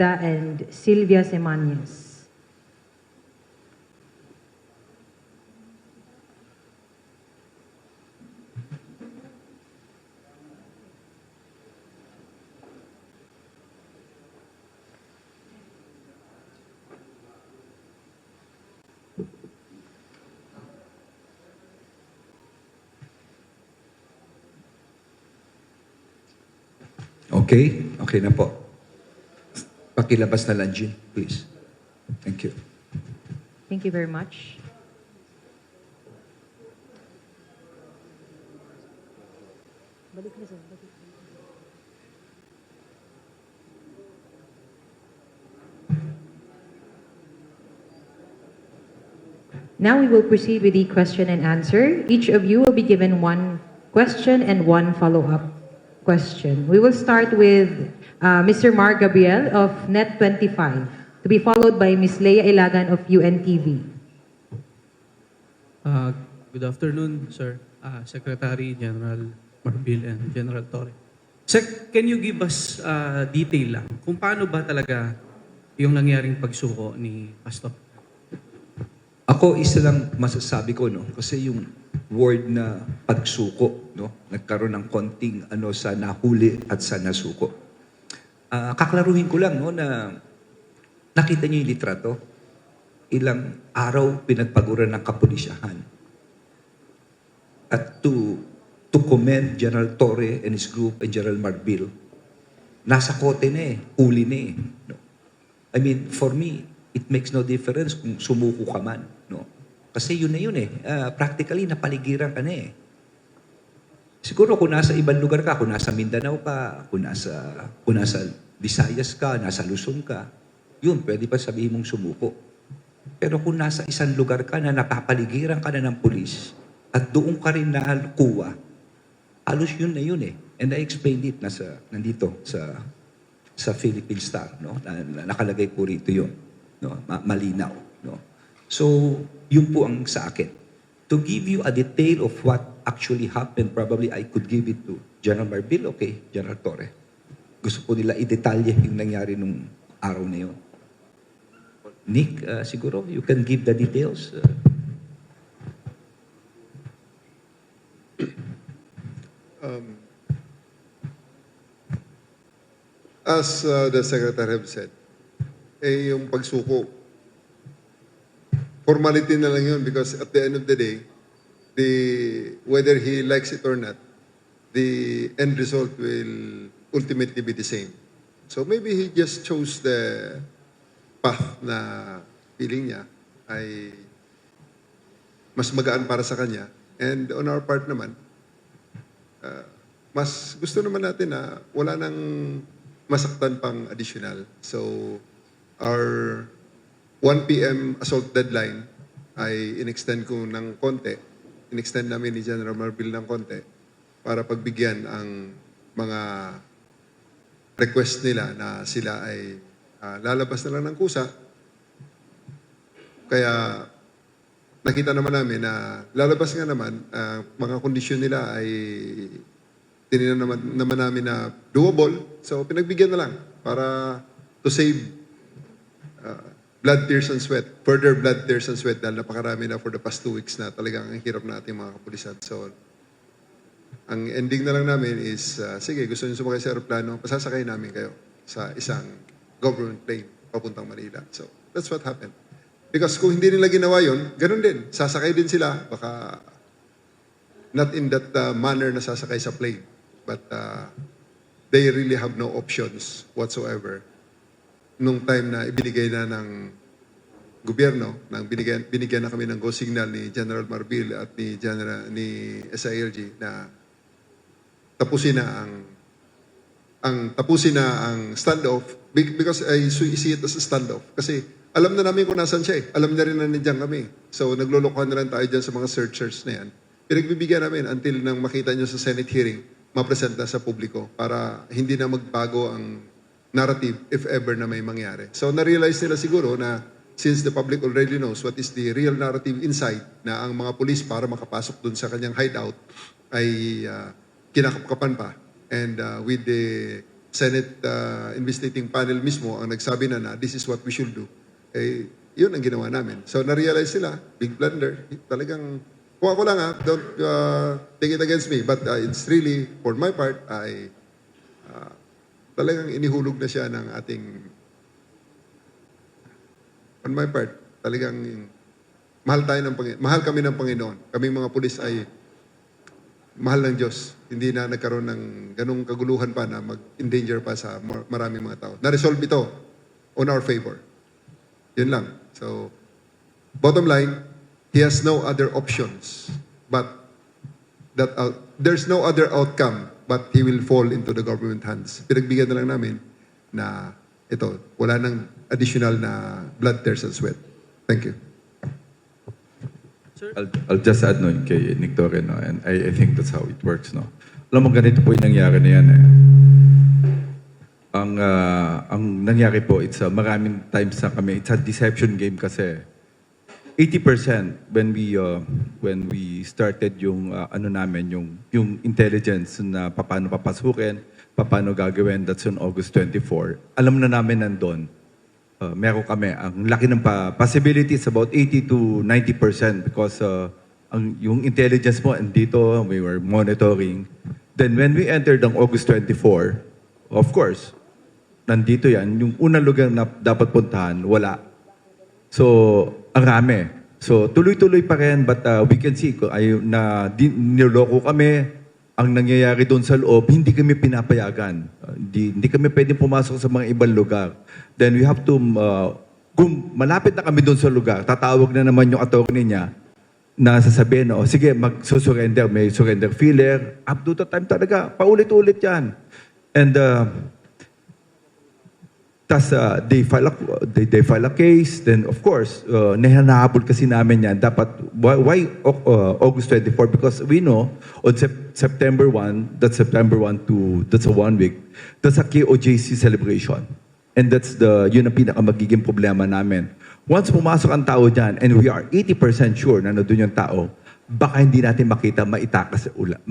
and Sylvia Semañez. Okay? Okay na po. Pakilabas na lang, Jean, please. Thank you. Thank you very much. Now we will proceed with the question and answer. Each of you will be given one question and one follow-up question. We will start with Mr. Mar Gabriel of Net25, to be followed by Ms. Leia Ilagan of UNTV. Good afternoon, sir. Secretary General Marbil and General Torre. Sec, can you give us detail lang kung paano ba talaga yung nangyaring pagsuko ni Pastor? Ako, isa lang masasabi ko, no? Kasi yung word na pagsuko, no? Nagkaroon ng konting sa nahuli at sa nasuko. Kaklaruhin ko lang, no, na nakita niyo yung litrato. Ilang araw pinagpaguran ng kapulisyahan. At to commend General Torre and his group and General Marbil, nasa kote na huli na no? I mean, for me, it makes no difference kung sumuko ka man, no? Kasi yun na yun practically napaligiran ka na Siguro kung nasa ibang lugar ka, kung nasa Mindanao ka, kung nasa Visayas ka, nasa Luzon ka, yun, pwede pa sabihin mong sumuko. Pero kung nasa isang lugar ka na napapaligiran ka na ng pulis, at doon ka rin nakuha, halos yun na yun And I explained it nandito sa Philippine Star, no? Nakalagay po rito yun, no? Malinaw, no? So, yun po ang sa akin. To give you a detail of what actually happened, probably I could give it to General Marbil, okay, General Torre. Gusto po nila i-detalye yung nangyari nung araw na yun. Nick, siguro, you can give the details. As the Secretary have said, yung pagsuko, formality na lang yun because at the end of the day, whether he likes it or not, the end result will ultimately be the same. So maybe he just chose the path na feeling niya ay mas magaan para sa kanya. And on our part naman, mas gusto naman natin na wala nang masaktan pang additional. So, our 1 p.m. assault deadline ay in-extend ko ng konti. In-extend namin ni General Marbil ng konti para pagbigyan ang mga request nila na sila ay lalabas na lang ng kusa. Kaya nakita naman namin na lalabas nga naman, mga kondisyon nila ay tinignan naman namin na doable. So, pinagbigyan na lang para to save blood, tears, and sweat. Further blood, tears, and sweat dahil napakarami na for the past 2 weeks na talagang ang hirap na ating mga kapulisan. So, ang ending na lang namin is, sige, gusto nyo sumakay sa aeroplano, pasasakay namin kayo sa isang government plane papuntang Manila. So, that's what happened. Because kung hindi nila ginawa yun, ganun din. Sasakay din sila, baka not in that manner na sasakay sa plane. But they really have no options whatsoever. Nung time na ibinigay na ng gobyerno, binigyan na kami ng go signal ni General Marbil at ni SILG na tapusin na ang standoff because I see it as a standoff. Kasi alam na namin kung nasan siya Alam na rin na nandiyan kami. So naglulukuhan na lang tayo dyan sa mga searchers na yan. Pinagbibigyan namin until nang makita nyo sa Senate hearing, mapresent na sa publiko para hindi na magbago ang narrative if ever na may mangyari. So na-realize nila siguro na since the public already knows what is the real narrative inside, na ang mga pulis para makapasok dun sa kanyang hideout ay kinakapkapan pa. And with the Senate investigating panel mismo ang nagsabi na this is what we should do, eh, yun ang ginawa namin. So, na-realize sila, big blunder. Talagang, kung ako lang don't take it against me, but it's really, for my part, talagang inihulog na siya ng ating, on my part, talagang mahal kami ng Panginoon. Kaming mga pulis ay mahal ng Diyos. Hindi na nagkaroon ng ganung kaguluhan pa na mag-endanger pa sa maraming mga tao. Na-resolve ito on our favor. Yun lang. So, bottom line, he has no other options but that there's no other outcome but he will fall into the government hands. Pinagbigyan na lang namin na ito, wala nang additional na blood, tears, and sweat. Thank you. I'll just add no kay Nick Torre, no, and I think that's how it works, no. Alam mo, ganito po yung nangyari na yan, eh. Ang nangyari po, it's maraming times na kami, it's a deception game kasi 80% when we started yung yung intelligence na paano papasukin, paano gagawin, that's on August 24. Alam na namin nandun. Meron kami, ang laki ng possibilities about 80 to 90% because yung intelligence mo andito, we were monitoring. Then when we entered ang August 24, of course, nandito yan. Yung unang lugar na dapat puntahan, wala. So, ang rami. So, tuloy-tuloy pa rin, but we can see niloko kami. Ang nangyayari doon sa loob, hindi kami pinapayagan. Hindi kami pwedeng pumasok sa mga ibang lugar. Then we have to, kung malapit na kami doon sa lugar, tatawag na naman yung attorney niya na sasabihin, sige, mag-surrender, may surrender filler. Up to the time talaga, paulit-ulit yan. And they file a case, then of course, nahanahabol kasi namin yan. Dapat, why August 24? Because we know, on September 1, that's a 1 week, that's a KOJC celebration. And yun ang pinakamagiging problema namin. Once pumasok ang tao dyan, and we are 80% sure na nandun yung tao, baka hindi natin makita, maitakas sa ulan.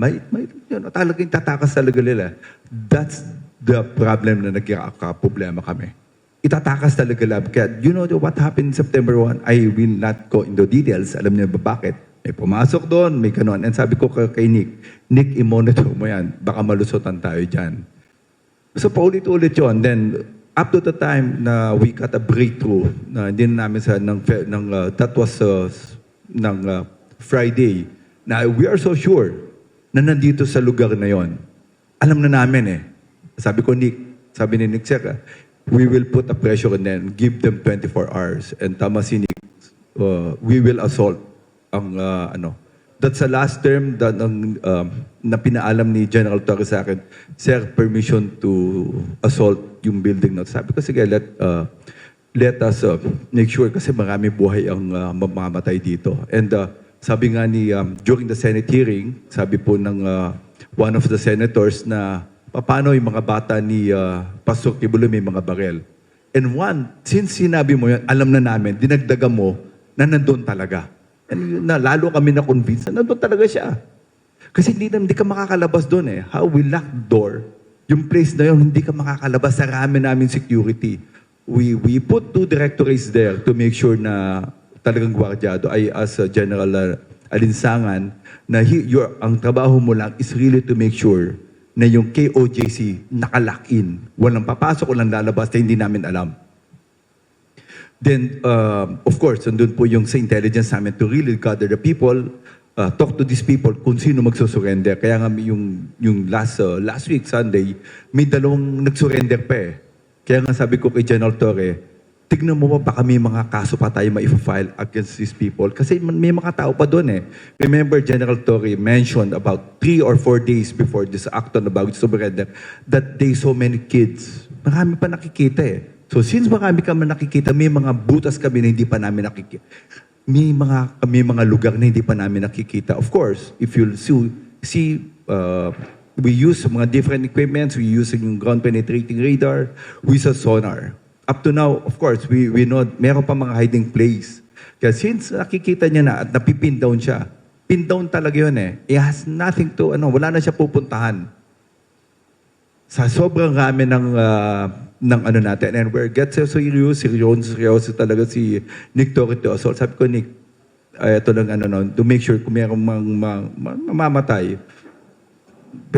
Talagang tatakas talaga nila. That's the problem na nagkaka-problema kami. Itatakas talaga lang. Kaya, you know what happened September 1? I will not go into details. Alam niyo ba bakit? May pumasok doon, may kanon. And sabi ko kay Nick, i-monitor mo yan. Baka malusotan tayo dyan. So, paulit-ulit yun. Then, up to the time na we got a breakthrough, na hindi na namin that was Friday, na we are so sure na nandito sa lugar na yon. Alam na namin eh. Sabi ni Nick Seca, we will put a pressure on them, give them 24 hours. And tama si Nick, we will assault ang That's the last term na pinaalam ni General Torre sa akin, sir, permission to assault yung building na. Sabi ko, sige, let us make sure kasi marami buhay ang mamamatay dito. And sabi nga during the Senate hearing, sabi po ng one of the senators na paano yung mga bata ni Pastor Tibulo may mga barel. And since sinabi mo yun, alam na namin, dinagdagan mo na nandun talaga. And lalo kami na-convince na nandun talaga siya. Kasi hindi ka makakalabas doon eh. How we lock door, yung place na yun, hindi ka makakalabas sa rami namin security. We put 2 directorates there to make sure na talagang gwardyado. As General Alinsangan, na ang trabaho mo lang is really to make sure na yung KOJC nakalock in. Walang papasok, walang lalabas na hindi namin alam. Then, of course, nandun po yung sa intelligence namin to really gather the people, talk to these people kung sino magsusurrender. Kaya nga yung last week, Sunday, may 2 nagsurrender pa eh. Kaya nga sabi ko kay General Torre, tignan mo ba baka may mga kaso pa tayo ma-file against these people? Kasi may mga tao pa doon eh. Remember, General Torre mentioned about 3 or 4 days before this act on the Bago Surrender that they saw many kids. Marami pa nakikita eh. So since marami kami nakikita, may mga butas kami na hindi pa namin nakikita. May mga lugar na hindi pa namin nakikita. Of course, if you'll see we use mga different equipments, we use yung ground penetrating radar, we use a sonar. Up to now, of course, we know meron pa mga hiding place. Kaya since nakikita niya na at napipin down siya, pin down talaga yun eh. It has nothing to, wala na siya pupuntahan. sa sobrang rami ng ano natin, and we're get so seryoso talaga si Nick Toritoso. Sabi ko, Nick, ito lang to make sure kung mayroong mamamatay,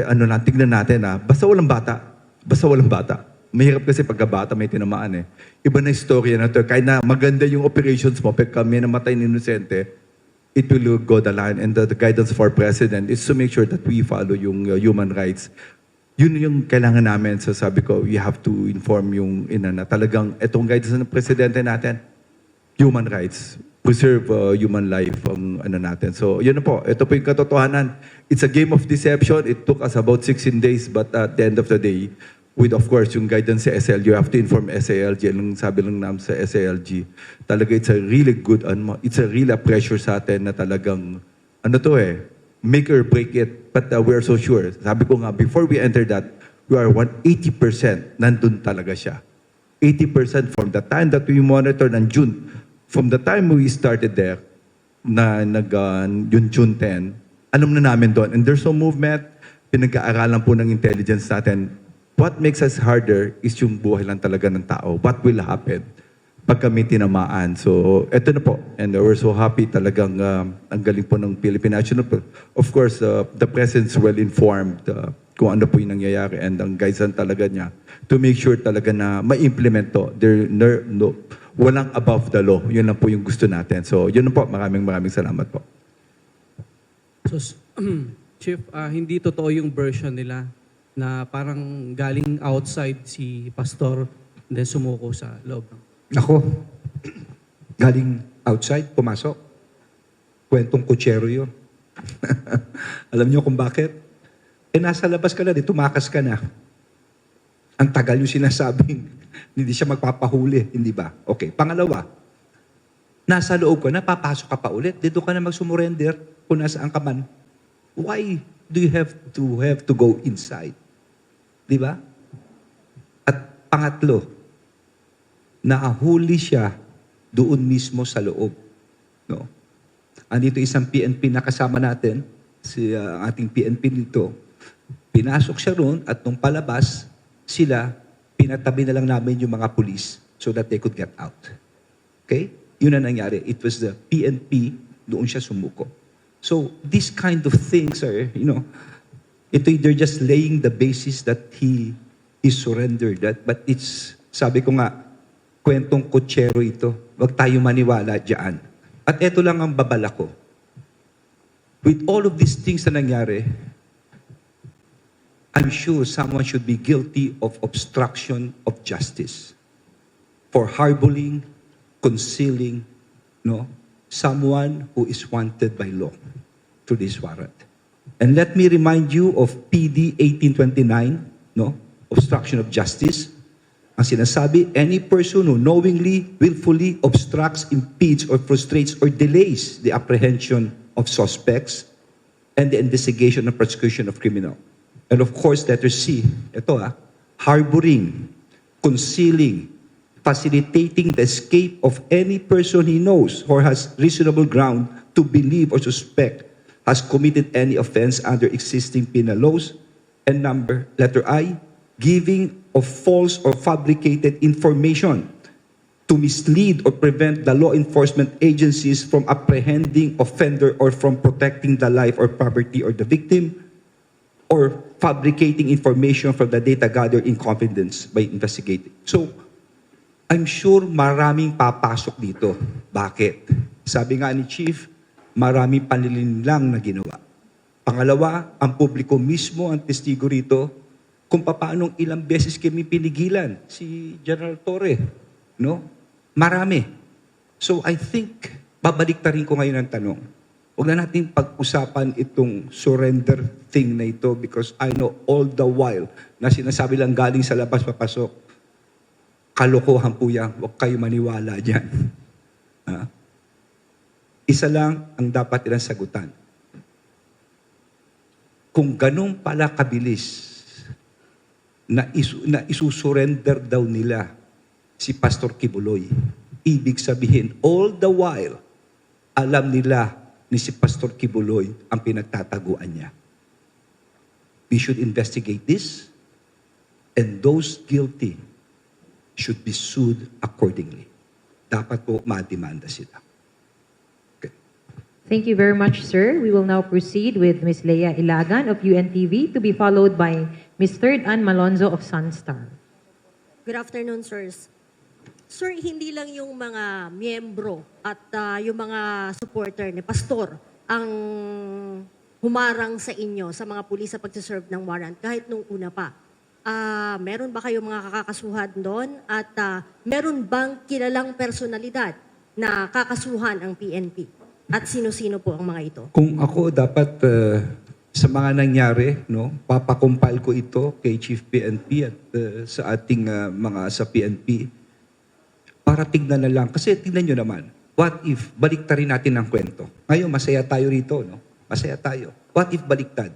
ano na, tignan natin basta walang bata. Basta walang bata. Mahirap kasi pagkabata may tinamaan Iba na istorya na to. Kahit na maganda yung operations mo, pag kami namatay ng inosente, it will go the line. And the guidance of our president is to make sure that we follow yung human rights. Yun yung kailangan namin. So sabi ko, we have to inform yung na talagang itong guidance ng presidente natin, human rights. Preserve human life ang natin. So yun na po. Ito po yung katotohanan. It's a game of deception. It took us about 16 days, but at the end of the day, with of course yung guidance sa SLG, you have to inform SALG. Anong sabi lang namin sa SALG, talaga it's a really good, it's a really pressure sa atin na talagang, make or break it. But we are so sure. Sabi ko nga, before we enter that, we are 180% nandun talaga siya. 80% from the time that we monitor ng June, from the time we started there, yung June 10, alam na namin doon. And there's no movement, pinag-aaralan po ng intelligence natin. What makes us harder is yung buhay lang talaga ng tao. What will happen pag kami tinamaan? So, eto na po. And we're so happy talagang ang galing po ng Philippine National. Of course, the President's well-informed kung ano po yung nangyayari and ang guideline talaga niya to make sure talaga na ma-implement to. Walang above the law. Yun lang po yung gusto natin. So, yun na po. Maraming salamat po. So, Chief, hindi totoo yung version nila na parang galing outside si Pastor and then sumuko sa loob. Ako, galing outside, pumasok. Kwentong kutsero yun. Alam niyo kung bakit? Nasa labas ka na, tumakas ka na. Ang tagal yung sinasabing, hindi siya magpapahuli, hindi ba? Okay, pangalawa, nasa loob ka na, papasok ka pa ulit, dito ka na magsumurrender kung nasaan ka man. Why do you have to go inside? Di ba? At pangatlo, nakahuli siya doon mismo sa loob. No? Andito isang PNP na kasama natin, si ating PNP dito. Pinasok siya roon at nung palabas, sila, pinatabi na lang namin yung mga pulis so that they could get out. Okay? Yun ang nangyari. It was the PNP, doon siya sumuko. So, these kind of things are, they're just laying the basis that he is surrendered. But it's, sabi ko nga, kwentong kutsero ito. Huwag tayo maniwala dyan. At eto lang ang babala ko. With all of these things na nangyari, I'm sure someone should be guilty of obstruction of justice for harboring, concealing, someone who is wanted by law through this warrant. And let me remind you of PD 1829, obstruction of justice. Ang sinasabi, any person who knowingly, willfully obstructs, impedes, or frustrates or delays the apprehension of suspects and the investigation and prosecution of criminal. And of course, letter C, harboring, concealing, facilitating the escape of any person he knows or has reasonable ground to believe or suspect has committed any offense under existing penal laws. And letter I, giving of false or fabricated information to mislead or prevent the law enforcement agencies from apprehending offender or from protecting the life or property or the victim, or fabricating information from the data gathered in confidence by investigating. So, I'm sure maraming papasok dito. Bakit? Sabi nga ni Chief, maraming panlilinlang na ginawa. Pangalawa, ang publiko mismo ang testigo rito kung paano ilang beses kami pinigilan si General Torre. Marami. So I think, babalik ta rin ko ngayon ang tanong. Huwag na natin pag-usapan itong surrender thing na ito because I know all the while na sinasabi lang galing sa labas papasok, kalokohan po yan. Huwag kayo maniwala dyan. Isa lang ang dapat nilang sagutan. Kung ganun pala kabilis na isusurrender daw nila si Pastor Kibuloy, ibig sabihin, all the while, alam nila ni si Pastor Kibuloy ang pinagtataguan niya. We should investigate this. And those guilty should be sued accordingly. Dapat po mademanda sila. Okay. Thank you very much, sir. We will now proceed with Ms. Leia Ilagan of UNTV to be followed by Ms. Third Ann Malonzo of Sunstar. Good afternoon, sirs. Sir, hindi lang yung mga miyembro at yung mga supporter ni Pastor ang humarang sa inyo, sa mga pulis sa pagsiserve ng warrant, kahit nung una pa. Meron ba kayong mga kakakasuhan doon? At meron bang kilalang personalidad na kakasuhan ang PNP? At sino-sino po ang mga ito? Kung ako dapat sa mga nangyari, no, papakumpile ko ito kay Chief PNP at sa ating mga sa PNP para tignan na lang. Kasi tignan nyo naman, what if baliktarin natin ang kwento? Ngayon, masaya tayo rito, no? Masaya tayo. What if baliktad?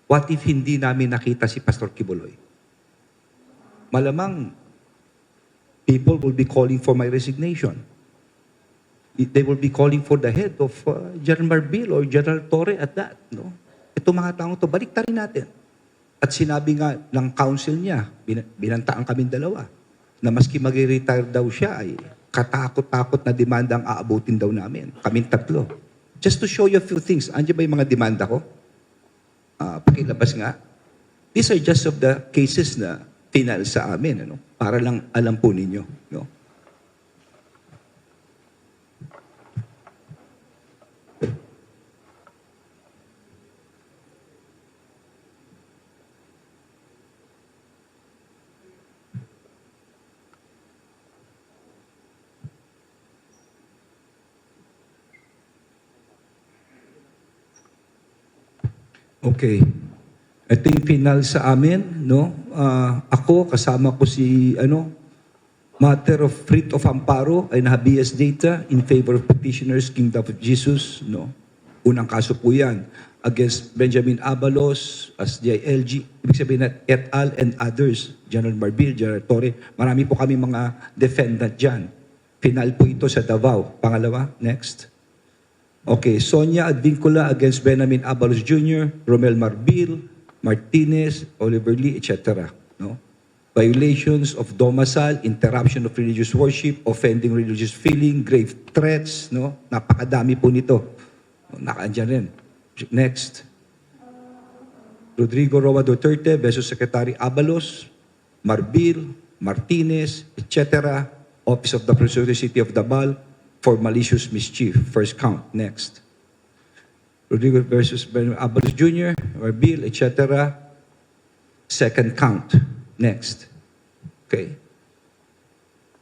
What if hindi namin nakita si Pastor Kibuloy? Malamang, people will be calling for my resignation. They will be calling for the head of General Marbil or General Torre at that. No? Ito mga taong to, baliktarin natin. At sinabi nga ng council niya, binantaan kaming dalawa, na maski mag-retire daw siya, ay katakot-takot na demanda ang aabutin daw namin. Kaming tatlo. Just to show you a few things, andiyan ba yung mga demanda ko? Pakilabas nga. These are just of the cases na final sa amin, ano? Para lang alam po ninyo. No? Okay. Ito yung final sa amin, no? Ako, kasama ko si, matter of writ of amparo and habeas data in favor of petitioners, Kingdom of Jesus, no? Unang kaso po yan against Benjamin Abalos as DILG, ibig sabihin na et al. And others, General Marbil, General Torre. Marami po kami mga defendant dyan. Final po ito sa Davao. Pangalawa, next. Okay, Sonia Advincula against Benjamin Abalos Jr., Romel Marbil, Martinez, Oliver Lee, etc. No? Violations of domicile, interruption of religious worship, offending religious feeling, grave threats, no? Napakadami po nito. Nakaandyan rin. Next. Rodrigo Roa Duterte versus Secretary Abalos, Marbil, Martinez, etc. Office of the Prosecutor City of Davao, for malicious mischief. First count. Next. Rodrigo versus Abalos Jr., Marbil, etc. Second count. Next. Okay.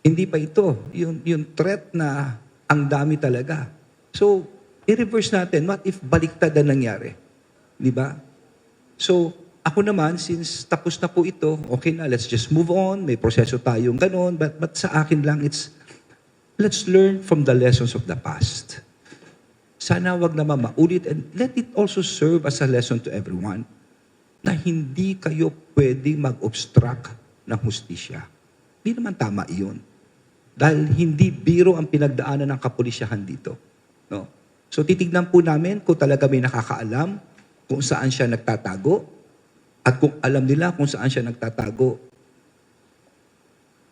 Hindi pa ito. Yung threat na ang dami talaga. So, i-reverse natin. What if baliktad na nangyari? Di ba? So, ako naman, since tapos na po ito, okay na, let's just move on. May proseso tayong ganon. But sa akin lang, let's learn from the lessons of the past. Sana wag naman maulit and let it also serve as a lesson to everyone na hindi kayo pwedeng mag-obstruct ng hustisya. Hindi naman tama iyon. Dahil hindi biro ang pinagdaanan ng kapulisyahan dito. No? So titignan po namin kung talaga may nakakaalam kung saan siya nagtatago at kung alam nila kung saan siya nagtatago,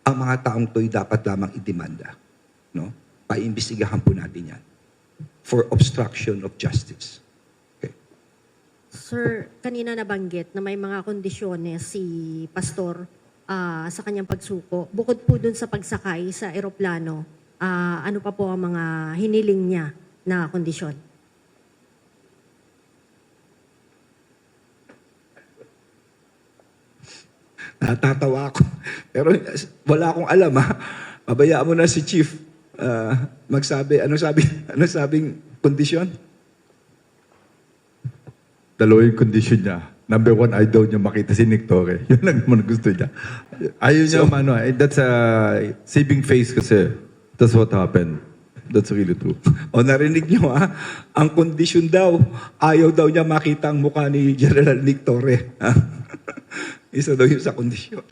ang mga taong to'y dapat lamang idemanda. No? Paimbestigahan po natin yan for obstruction of justice. Okay. Sir, kanina nabanggit na may mga kondisyones si Pastor sa kanyang pagsuko. Bukod po dun sa pagsakay sa eroplano, ano pa po ang mga hiniling niya na kondisyon? Natatawa ako. Pero wala akong alam, ha? Pabayaan mo na si Chief magsabi. Ano sabing kondisyon? Dalawa yung condition niya. Number one, ayaw niya makita si Nick Torre. Yun lang naman gusto niya. Ayaw niya, that's a saving face kasi. That's what happened. That's really true. O narinig niyo, ha? Ang kondisyon daw, ayaw daw niya makita ang mukha ni General Nick Torre. Isa daw yun sa kondisyon.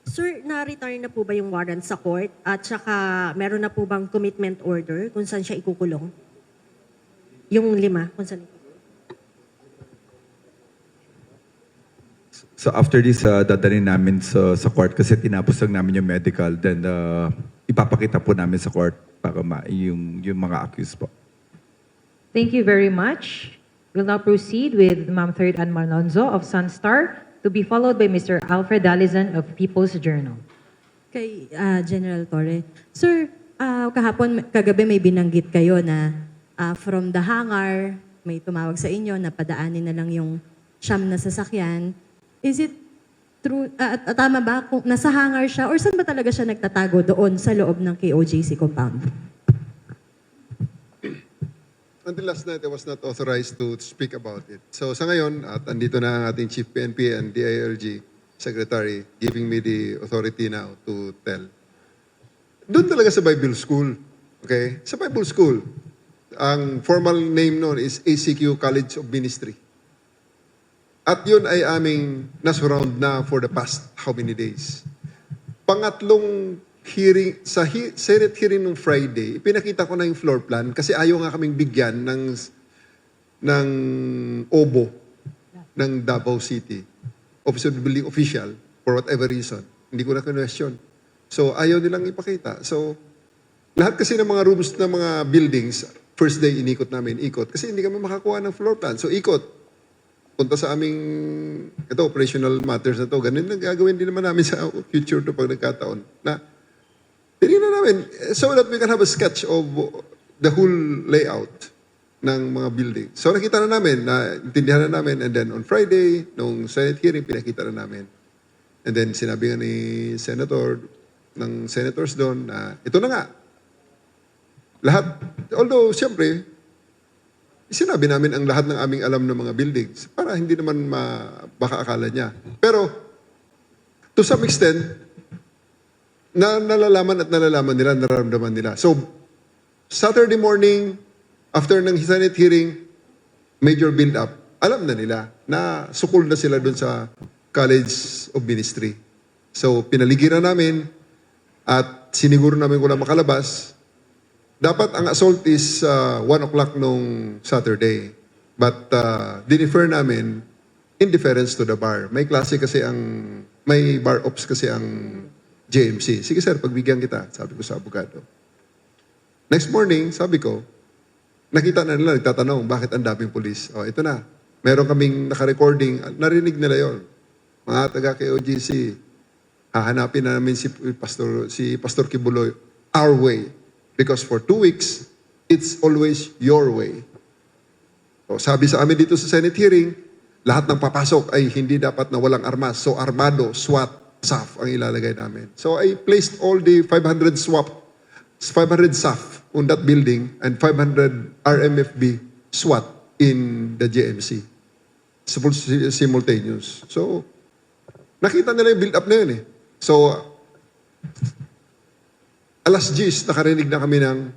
Sir, na-return na po ba yung warrant sa court? At saka, meron na po bang commitment order kung saan siya ikukulong? Yung 5, kung saan ikukulong? So after this, dadalhin namin sa court kasi tinapos lang namin yung medical. Then ipapakita po namin sa court para yung mga accused po. Thank you very much. We'll now proceed with Ma'am Third Ann Malonzo of Sunstar, to be followed by Mr. Alfred Dalizan of People's Journal. Kay General Torre. Sir, kagabi may binanggit kayo na from the hangar, may tumawag sa inyo na padaanin na lang yung siyam na sasakyan. Is it true, tama ba kung nasa hangar siya or saan ba talaga siya nagtatago doon sa loob ng KOJC compound? Until last night, I was not authorized to speak about it. So sa ngayon, at andito na ang ating Chief PNP and DILG Secretary giving me the authority now to tell. Doon talaga sa Bible School. Okay? Sa Bible School, ang formal name noon is ACQ College of Ministry. At yun ay aming nasurround na for the past how many days. Pangatlong hearing, sa Senate hearing nung Friday, pinakita ko na yung floor plan kasi ayaw nga kaming bigyan ng OBO ng Davao City. Office of the Building Official, for whatever reason. Hindi ko na question. So, ayaw nilang ipakita. So, lahat kasi ng mga rooms ng mga buildings, first day inikot namin, kasi hindi kami makakuha ng floor plan. So, ikot. Punta sa aming, operational matters na to. Ganun lang gagawin din naman namin sa future to pag nagkataon. Na, tinignan namin, so that we can have a sketch of the whole layout ng mga building. So nakita na namin, intindihan na namin, and then on Friday, nung Senate hearing, pinakita na namin. And then sinabi nga ni senators doon na ito na nga. Lahat, although siyempre, sinabi namin ang lahat ng aming alam ng mga buildings para hindi naman baka akala niya. Pero, to some extent, nalalaman nila, nararamdaman nila. So, Saturday morning, after ng Senate hearing, major build-up, alam na nila na sukul na sila dun sa College of Ministry. So, pinaligiran namin at siniguro namin kung makalabas. Dapat ang assault is 1 o'clock nung Saturday. But dinifer namin in deference to the bar. May klase kasi may bar ops kasi ang JMC. Sige sir, pagbigyan kita, sabi ko sa abogado. Next morning, sabi ko, nakita na nila, nagtatanong, bakit ang daming pulis? O, ito na. Meron kaming naka-recording, narinig nila yon. Mga taga-KOGC, hahanapin na namin si Pastor Kibuloy our way. Because for 2 weeks, it's always your way. So, sabi sa amin dito sa Senate hearing, lahat ng papasok ay hindi dapat na walang armas. So, armado, SWAT, SAF ang ilalagay namin. So, I placed all the 500 SAF on that building and 500 RMFB SWAT in the JMC. Simultaneous. So, nakita nila yung build-up na yun eh. So, alas 10, nakarinig na kami ng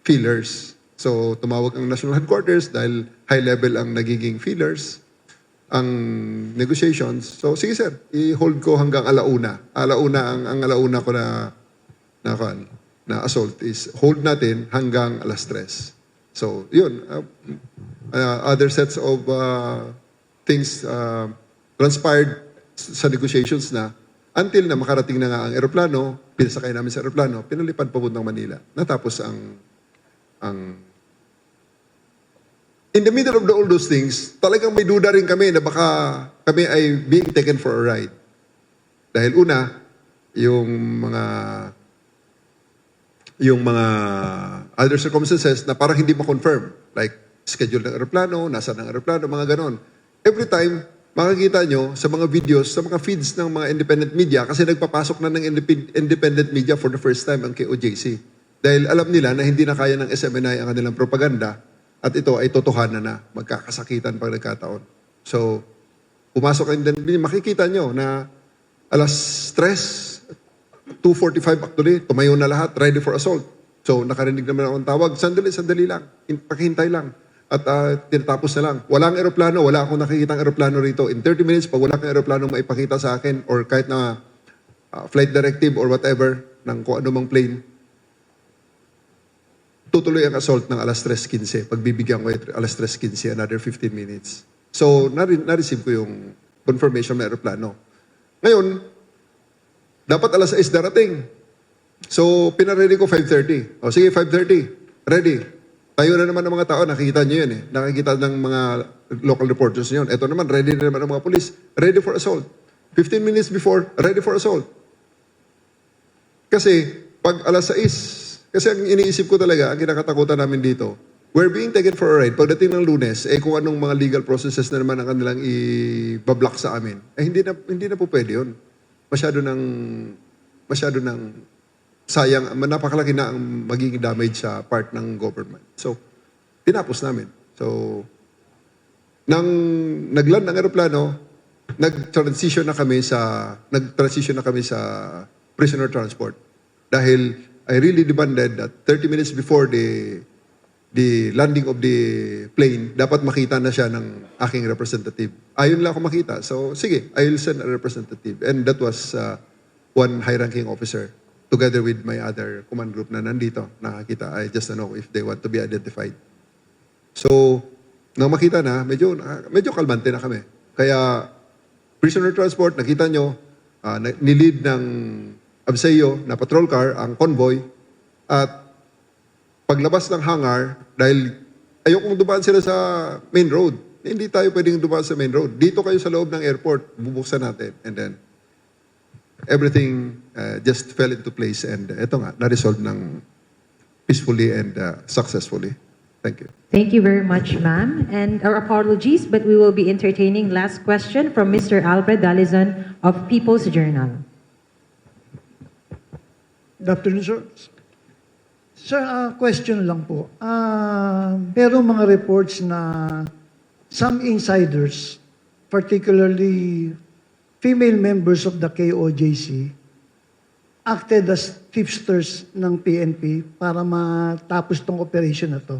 feelers. So, tumawag ang national headquarters dahil high level ang nagiging feelers, ang negotiations. So, sige sir, i-hold ko hanggang alauna. Ang alauna ko na assault is hold natin hanggang alas 3. So, yun. Other sets of things transpired sa negotiations na until na makarating na nga ang eroplano, pinasakay namin sa eroplano, pinalipad papuntang Manila. Natapos ang in the middle of all those things, talagang may duda rin kami na baka kami ay being taken for a ride. Dahil una, yung mga other circumstances na parang hindi ma-confirm. Like, schedule ng eroplano, nasa ng eroplano, mga ganon. Every time, makikita nyo sa mga videos, sa mga feeds ng mga independent media kasi nagpapasok na ng independent media for the first time ang KOJC. Dahil alam nila na hindi na kaya ng SMNI ang kanilang propaganda at ito ay totohanan na magkakasakitan pag nagkataon. So, pumasok ang makikita nyo na alas 3, 2:45 actually, tumayo na lahat, ready for assault. So, nakarinig naman akong tawag, sandali lang, pakihintay lang. At tinatapos na lang. Walang eroplano, wala akong nakikitang eroplano rito. In 30 minutes, pag wala kang eroplano maipakita sa akin or kahit na flight directive or whatever ng kung anumang plane, tutuloy ang assault ng alas 3:15. Pagbibigyan ko alas 3:15, another 15 minutes. So, na-receive ko yung confirmation ng aeroplano. Ngayon, dapat alas 6 darating. So, pinaredy ko 5:30. O sige, 5:30. Ready. Tayo na naman ng mga tao, nakikita nyo yun eh. Nakikita ng mga local reporters yun. Ito naman, ready na naman ng mga police. Ready for assault. 15 minutes before, ready for assault. Kasi, pag alas 6, kasi ang iniisip ko talaga, ang kinakatakutan namin dito, we're being taken for a ride. Pagdating ng Lunes, kung anong mga legal processes na naman ang kanilang i-block sa amin, hindi na po pwede yun. Masyado ng sayang, napakalaki na ang magiging damage sa part ng government. So, tinapos namin. So, nang nagland ng aeroplano, nag-transition na kami sa prisoner transport. Dahil I really demanded that 30 minutes before the landing of the plane, dapat makita na siya ng aking representative. Ayun lang ako makita. So, sige, I will send a representative. And that was one high-ranking officer together with my other command group na nandito. Nakakita. I just don't know if they want to be identified. So, nang makita na, medyo kalmante na kami. Kaya, prisoner transport, nakita nyo, nilid ng Abseo na patrol car, ang convoy, at paglabas ng hangar, dahil ayokong dumaan sila sa main road. Hindi tayo pwedeng dumaan sa main road. Dito kayo sa loob ng airport, bubuksan natin. And then, everything just fell into place. And eto nga, na-resolve ng peacefully and successfully. Thank you. Thank you very much, ma'am. And our apologies, but we will be entertaining last question from Mr. Alfred Dalizon of People's Journal. Good afternoon, sir. Sir, question lang po. Merong mga reports na some insiders, particularly female members of the KOJC, acted as tipsters ng PNP para matapos tong operation na to.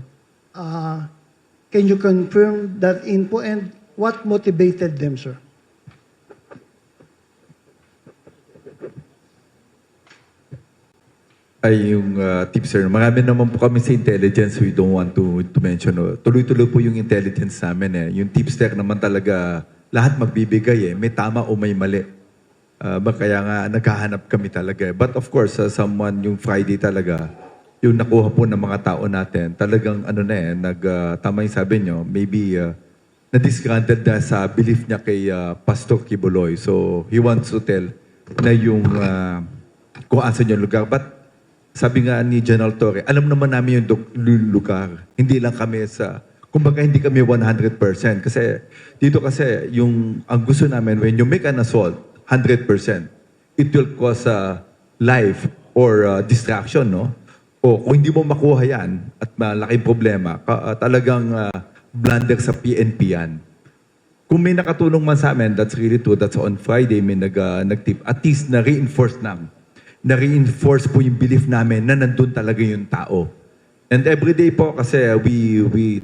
Can you confirm that info and what motivated them, sir? Ay, yung tipster. Marami naman po kami sa intelligence. We don't want to mention. Tuloy-tuloy po yung intelligence namin. Yung tipster naman talaga, lahat magbibigay. May tama o may mali. Kaya nga, naghahanap kami talaga. But of course, someone, yung Friday talaga, yung nakuha po ng mga tao natin, talagang tama yung sabi nyo, maybe na-disgruntled na sa belief niya kay Pastor Kibuloy. So, he wants to tell na yung kung asan yung lugar. But sabi nga ni General Torre, alam naman namin yung lugar. Hindi lang kami kumbaga hindi kami 100%. Kasi dito kasi, ang gusto namin, when you make an assault, 100%, it will cause life or distraction, no? O kung hindi mo makuha yan at malaking problema, talagang blunder sa PNP yan. Kung may nakatulong man sa amin, that's really true. That's on Friday, may nag-tip. At least na-reinforce po yung belief namin na nandun talaga yung tao. And every day po kasi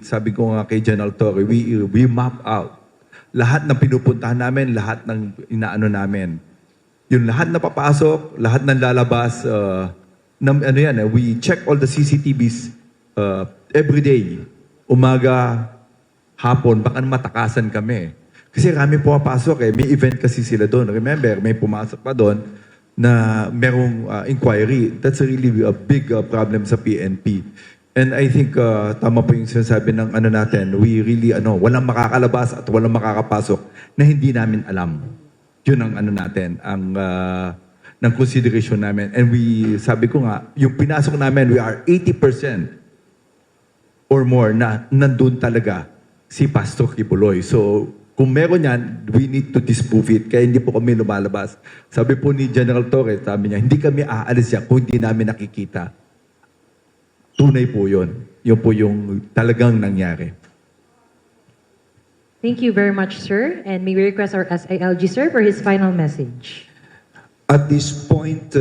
sabi ko nga kay General Torre, we map out lahat ng pinupuntahan namin, lahat ng inaano namin. Yung lahat na papasok, lahat ng lalabas, we check all the CCTVs every day. Umaga, hapon, baka matakasan kami. Kasi rami pumapasok may event kasi sila doon. Remember, may pumasok pa doon na merong inquiry. That's really a big problem sa PNP. And I think tama po yung sinasabi ng natin, we really, walang makakalabas at walang makakapasok na hindi namin alam. Yun ang natin, ng consideration namin. And sabi ko nga, yung pinasok namin, we are 80% or more na nandun talaga si Pastor Kibuloy. So, kung meron yan, we need to disprove it. Kaya hindi po kami lumalabas. Sabi po ni General Torres, sabi niya, hindi kami aalis yan kung hindi namin nakikita. Tunay po yun. Yun po yung talagang nangyari. Thank you very much, sir. And may we request our SILG, sir, for his final message. At this point,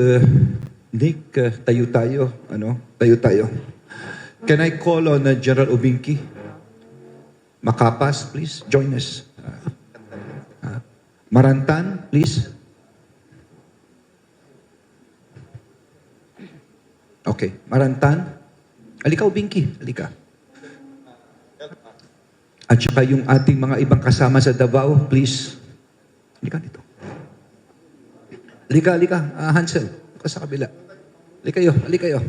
Nick, tayo tayo. Tayo tayo. Can I call on General Ubinki? Makapas, please, join us. Marantan, please. Okay, Marantan. Halika, Ubinki. Halika. At saka yung ating mga ibang kasama sa Davao, please. Halika dito. Halika. Hansel, ka sa kabila. Halika kayo.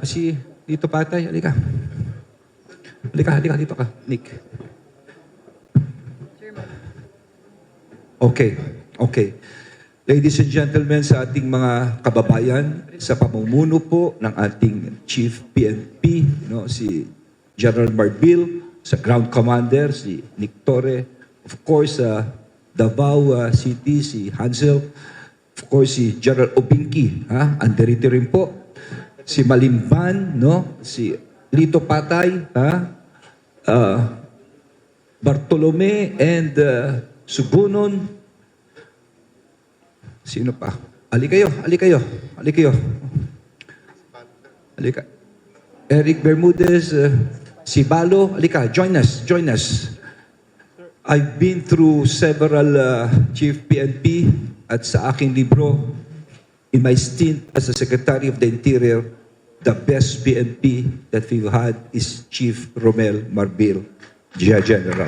Kasi dito patay, halika. Halika dito ka, Nick. Okay. Ladies and gentlemen, sa ating mga kababayan, sa pamumuno po ng ating Chief PNP, si General Marbil, sa Ground Commander, si Nick Torre, of course, sa Davao City, si Hansel, of course, si General Obinki, anderito rin po, si Malimban, si Lito Patay, Bartolome and Sugunon. Sino pa? Halika. Eric Bermudez, si Balo, halika, join us. I've been through several Chief PNP at sa aking libro, in my stint as the Secretary of the Interior, the best PNP that we've had is Chief Romel Marbil, General.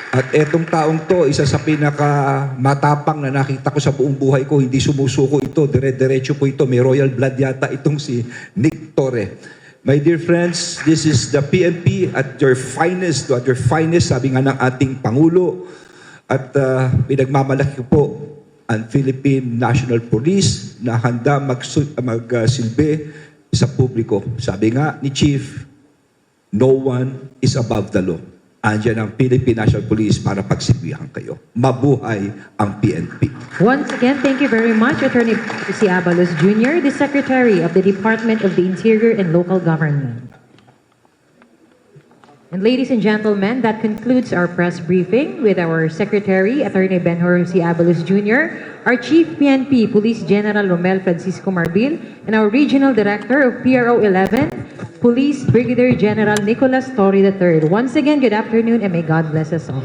At etong taong to, isa sa pinakamatapang na nakita ko sa buong buhay ko, hindi sumusuko ito, dire-diretso po ito, may royal blood yata itong si Nick Torre. My dear friends, this is the PNP at your finest, sabi nga ng ating Pangulo. At pinagmamalaki po ang Philippine National Police na handa magsilbi sa publiko. Sabi nga ni Chief, no one is above the law. Andiyan ang Philippine National Police para pagsilbihan kayo. Mabuhay ang PNP. Once again, thank you very much, Attorney C. Abalos Jr., the Secretary of the Department of the Interior and Local Government. And ladies and gentlemen, that concludes our press briefing with our Secretary, Attorney Benhur C. Abalos Jr., our Chief PNP, Police General Romel Francisco Marbil, and our Regional Director of PRO 11, Police Brigadier General Nicolas Torre III. Once again, good afternoon and may God bless us all.